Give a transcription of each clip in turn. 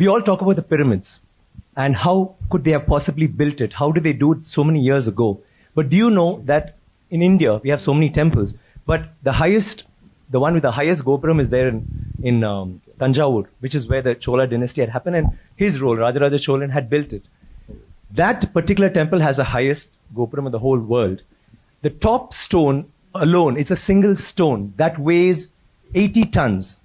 we all talk about the pyramids and how could they have possibly built it? How did they do it so many years ago? But do you know that in India, we have so many temples, but the one with the highest Gopuram is there in Tanjavur, which is where the Chola dynasty had happened, and his role, Rajaraja Cholan, had built it. That particular temple has the highest Gopuram in the whole world. The top stone alone, it's a single stone that weighs 80 tons.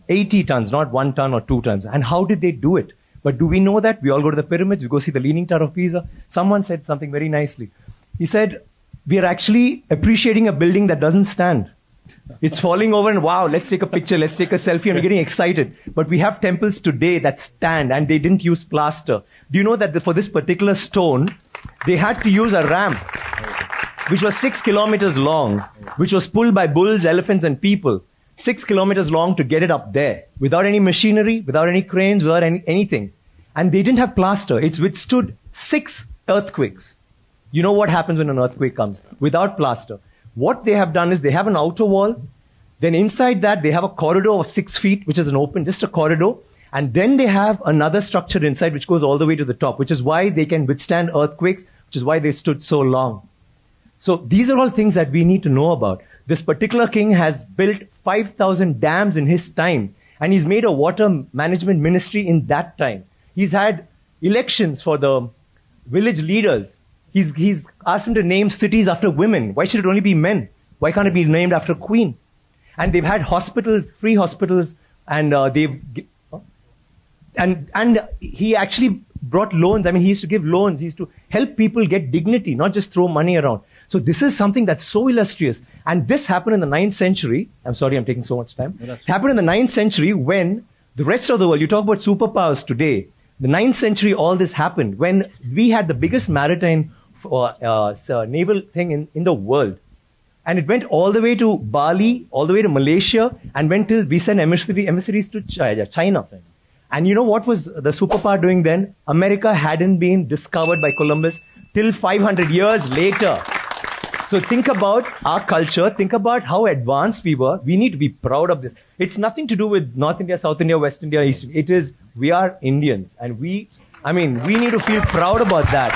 80 tons, not 1 ton or 2 tons. And how did they do it? But do we know that? We all go to the pyramids, we go see the Leaning Tower of Pisa. Someone said something very nicely. He said, we are actually appreciating a building that doesn't stand. It's falling over and wow, let's take a picture, let's take a selfie, and we're getting excited. But we have temples today that stand and they didn't use plaster. Do you know that for this particular stone, they had to use a ramp, which was 6 kilometers long, which was pulled by bulls, elephants, and people. 6 kilometers long to get it up there, without any machinery, without any cranes, without anything. And they didn't have plaster. It's withstood 6 earthquakes. You know what happens when an earthquake comes? Without plaster. What they have done is they have an outer wall. Then inside that, they have a corridor of 6 feet, which is an open, just a corridor. And then they have another structure inside, which goes all the way to the top, which is why they can withstand earthquakes, which is why they stood so long. So these are all things that we need to know about. This particular king has built 5,000 dams in his time, and he's made a water management ministry in that time. He's had elections for the village leaders. He's asked them to name cities after women. Why should it only be men? Why can't it be named after a queen? And they've had hospitals, free hospitals, and he actually brought loans. I mean, he used to give loans. He used to help people get dignity, not just throw money around. So this is something that's so illustrious. And this happened in the 9th century. I'm sorry, I'm taking so much time. It happened in the 9th century when the rest of the world, you talk about superpowers today, the 9th century, all this happened when we had the biggest maritime naval thing in the world. And it went all the way to Bali, all the way to Malaysia, and went till we sent emissaries to China. And you know what was the superpower doing then? America hadn't been discovered by Columbus till 500 years later. So think about our culture, think about how advanced we were. We need to be proud of this. It's nothing to do with North India, South India, West India, East India. It is, we are Indians. And we need to feel proud about that.